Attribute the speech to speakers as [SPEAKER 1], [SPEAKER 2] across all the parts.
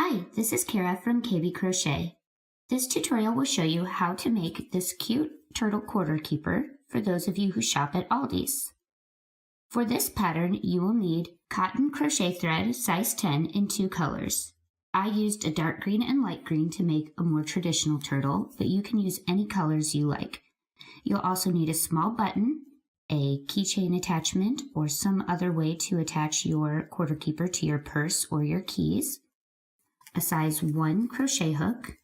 [SPEAKER 1] Hi, this is Kara from KB Crochet. This tutorial will show you how to make this cute turtle quarter keeper for those of you who shop at Aldi's. For this pattern, you will need cotton crochet thread size 10 in 2 colors. I used a dark green and light green to make a more traditional turtle, but you can use any colors you like. You'll also need a small button, a keychain attachment, or some other way to attach your quarter keeper to your purse or your keys, a size 1 crochet hook,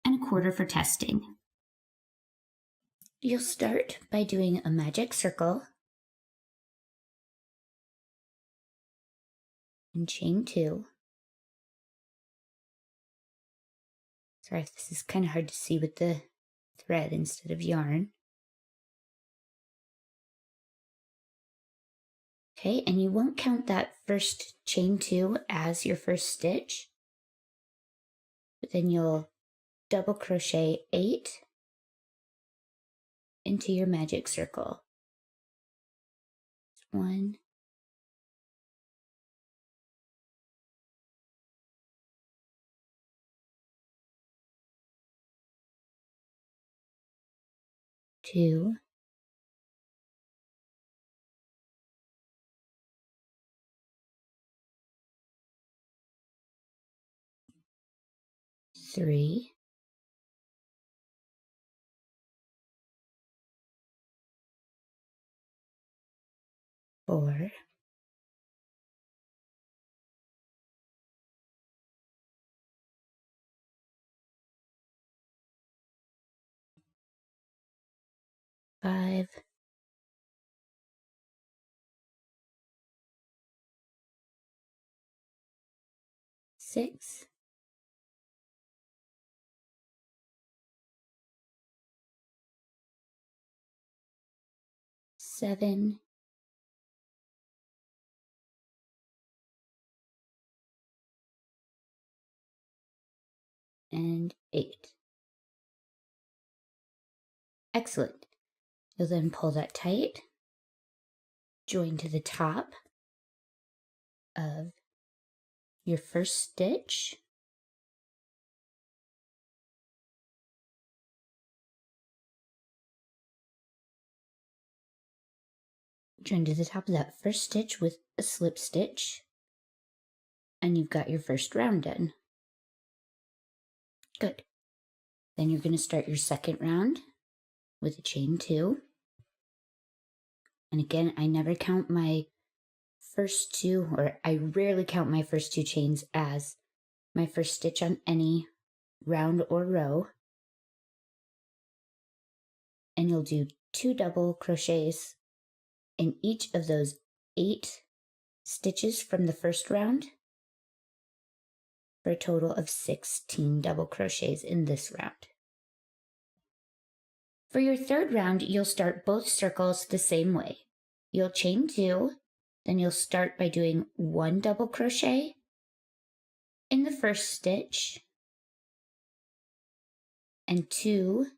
[SPEAKER 1] and a quarter for testing. You'll start by doing a magic circle and chain 2. Sorry if this is kind of hard to see with the thread instead of yarn. Okay, and you won't count that first chain 2 as your first stitch, but then you'll double crochet 8 into your magic circle. 1, 2, 3, 4, 5, 6, 7, 8. Excellent. You'll then pull that tight, join to the top of your first stitch, join to the top of that first stitch with a slip stitch, and you've got your first round done. Good. Then you're going to start your second round with a chain 2. And again, I never count my first 2, or I rarely count my first 2 chains as my first stitch on any round or row. And you'll do 2 double crochets in each of those 8 stitches from the first round, for a total of 16 double crochets in this round. For your third round, you'll start both circles the same way. You'll chain 2, then you'll start by doing 1 double crochet in the first stitch and 2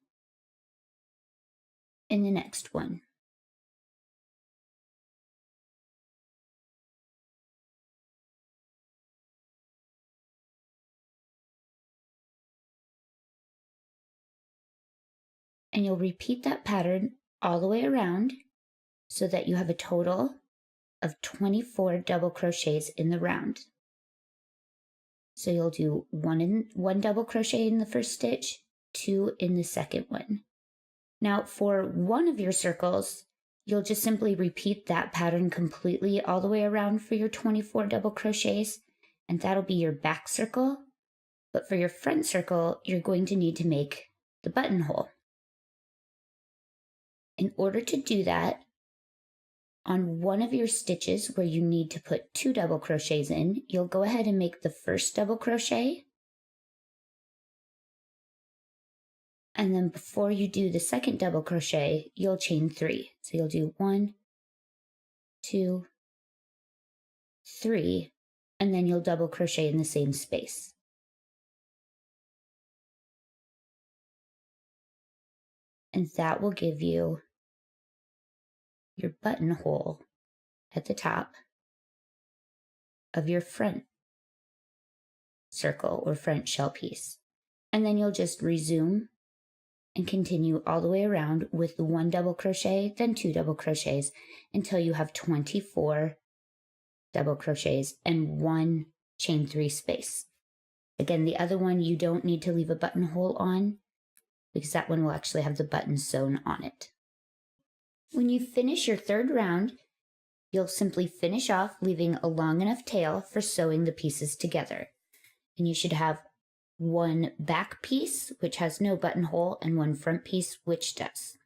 [SPEAKER 1] in the next one. And you'll repeat that pattern all the way around so that you have a total of 24 double crochets in the round. So you'll do 1 double crochet in the first stitch, 2 in the second one. Now for one of your circles, you'll just simply repeat that pattern completely all the way around for your 24 double crochets, and that'll be your back circle. But for your front circle, you're going to need to make the buttonhole. In order to do that, on one of your stitches where you need to put 2 double crochets in, you'll go ahead and make the first double crochet. And then before you do the second double crochet, you'll chain 3. So you'll do 1, 2, 3, and then you'll double crochet in the same space. And that will give you your buttonhole at the top of your front circle or front shell piece. And then you'll just resume and continue all the way around with 1 double crochet, then 2 double crochets until you have 24 double crochets and 1 chain 3 space. Again, the other one you don't need to leave a buttonhole on because that one will actually have the button sewn on it. When you finish your 3rd round, you'll simply finish off leaving a long enough tail for sewing the pieces together. And you should have 1 back piece, which has no buttonhole, and 1 front piece, which does.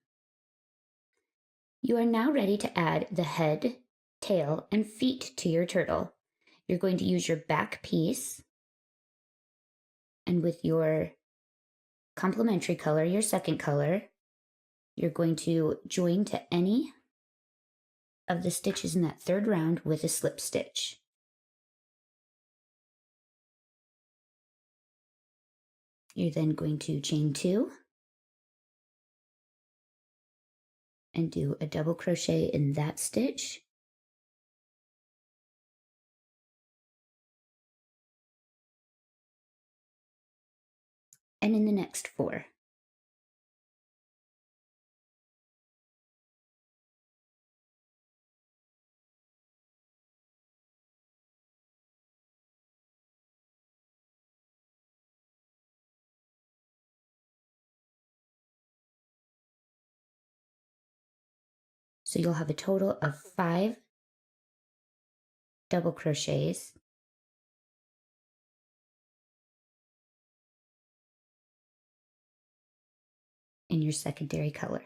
[SPEAKER 1] You are now ready to add the head, tail, and feet to your turtle. You're going to use your back piece, and with your complementary color, your 2nd color, you're going to join to any of the stitches in that 3rd round with a slip stitch. You're then going to chain 2 and do a double crochet in that stitch. And in the next 4. So you'll have a total of 5 double crochets in your secondary color.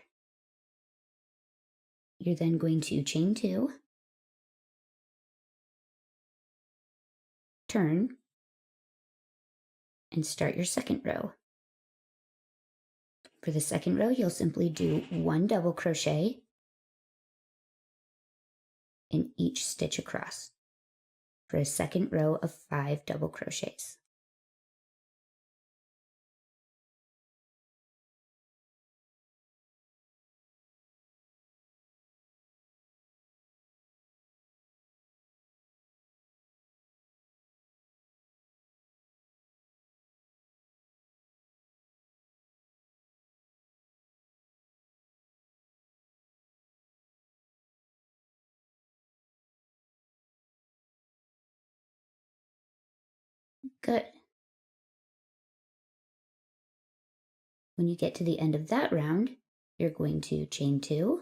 [SPEAKER 1] You're then going to chain 2, turn, and start your 2nd row. For the 2nd row, you'll simply do 1 double crochet in each stitch across for a 2nd row of 5 double crochets. Good. When you get to the end of that round, you're going to chain 2,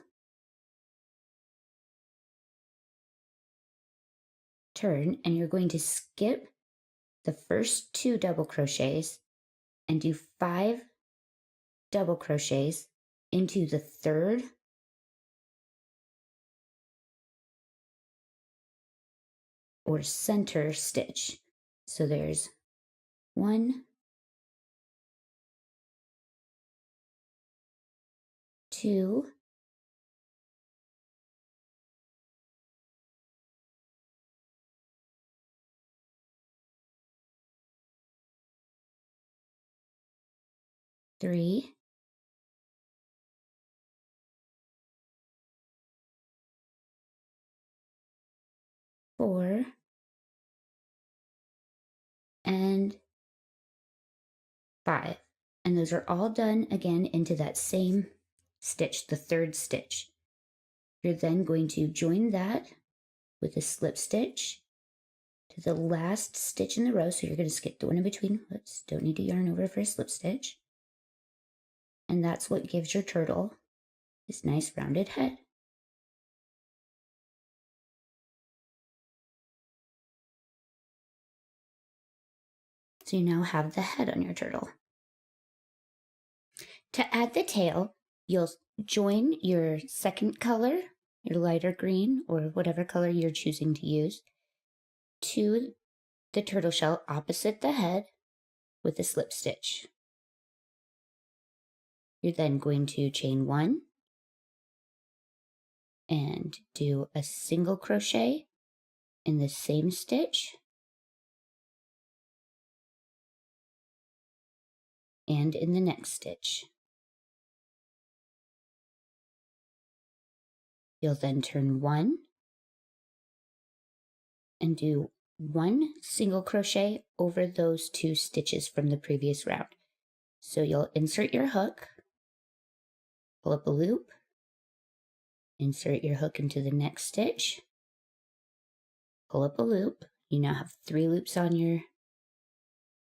[SPEAKER 1] turn, and you're going to skip the first 2 double crochets and do 5 double crochets into the 3rd or center stitch. So there's 1, 2, 3, 4, and 5. And those are all done again into that same stitch, the 3rd stitch. You're then going to join that with a slip stitch to the last stitch in the row. So you're going to skip the one in between. Oops, don't need to yarn over for a slip stitch. And that's what gives your turtle this nice rounded head. So you now have the head on your turtle. To add the tail, you'll join your 2nd color, your lighter green, or whatever color you're choosing to use, to the turtle shell opposite the head with a slip stitch. You're then going to chain 1 and do a single crochet in the same stitch and in the next stitch. You'll then turn 1 and do 1 single crochet over those 2 stitches from the previous round. So you'll insert your hook, pull up a loop, insert your hook into the next stitch, pull up a loop. You now have 3 loops on your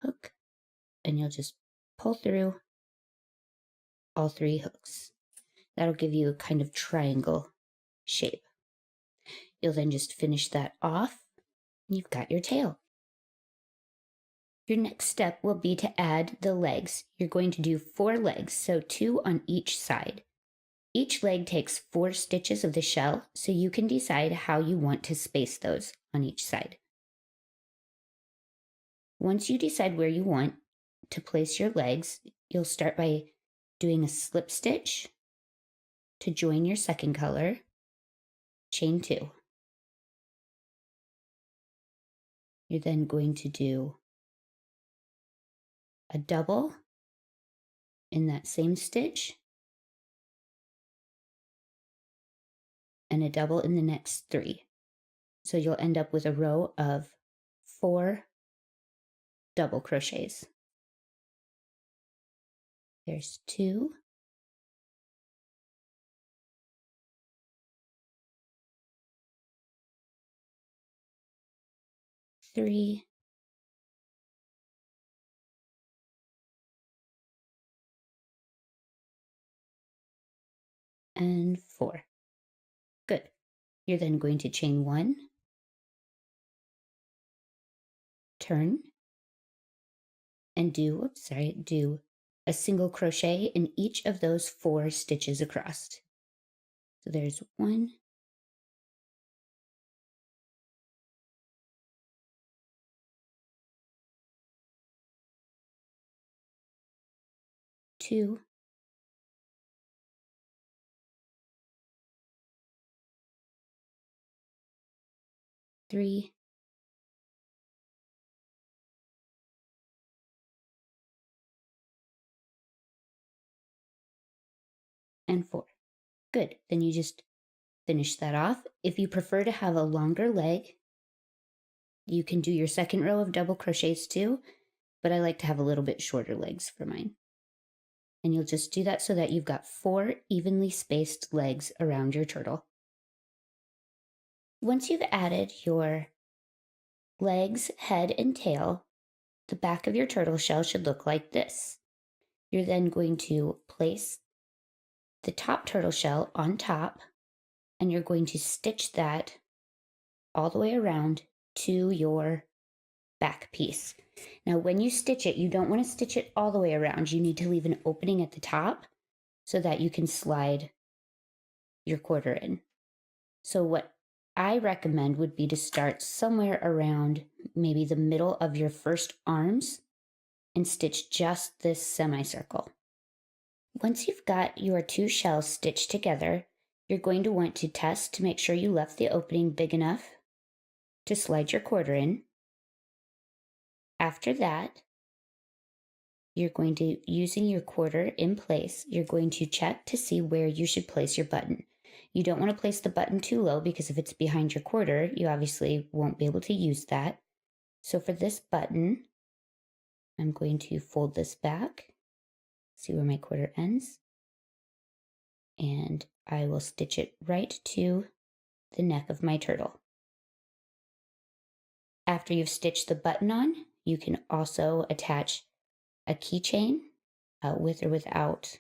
[SPEAKER 1] hook, and you'll just pull through all 3 hooks. That'll give you a kind of triangle shape. You'll then just finish that off, and you've got your tail. Your next step will be to add the legs. You're going to do 4 legs, so 2 on each side. Each leg takes 4 stitches of the shell, so you can decide how you want to space those on each side. Once you decide where you want to place your legs, you'll start by doing a slip stitch to join your second color, chain 2. You're then going to do a double in that same stitch and a double in the next 3. So you'll end up with a row of 4 double crochets. There's 2, 3, and 4. Good. You're then going to chain 1, turn, and do a single crochet in each of those 4 stitches across. So there's 1, 2, 3, and 4. Good. Then you just finish that off. If you prefer to have a longer leg, you can do your second row of double crochets too, but I like to have a little bit shorter legs for mine. And you'll just do that so that you've got 4 evenly spaced legs around your turtle. Once you've added your legs, head, and tail, the back of your turtle shell should look like this. You're then going to place the top turtle shell on top, and you're going to stitch that all the way around to your back piece. Now, when you stitch it, you don't want to stitch it all the way around. You need to leave an opening at the top so that you can slide your quarter in. So what I recommend would be to start somewhere around maybe the middle of your first arms and stitch just this semicircle. Once you've got your 2 shells stitched together, you're going to want to test to make sure you left the opening big enough to slide your quarter in. After that, you're going to, using your quarter in place, you're going to check to see where you should place your button. You don't want to place the button too low because if it's behind your quarter, you obviously won't be able to use that. So for this button, I'm going to fold this back, see where my quarter ends, and I will stitch it right to the neck of my turtle. After you've stitched the button on, you can also attach a keychain with or without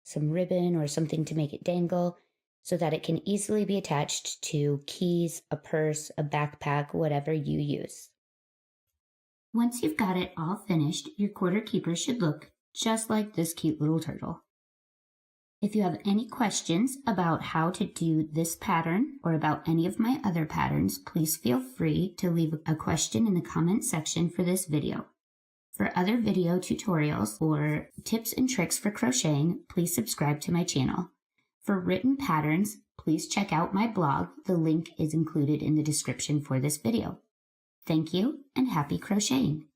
[SPEAKER 1] some ribbon or something to make it dangle so that it can easily be attached to keys, a purse, a backpack, whatever you use. Once you've got it all finished, your quarter keeper should look just like this cute little turtle. If you have any questions about how to do this pattern or about any of my other patterns, please feel free to leave a question in the comment section for this video. For other video tutorials or tips and tricks for crocheting, please subscribe to my channel. For written patterns, please check out my blog. The link is included in the description for this video. Thank you and happy crocheting!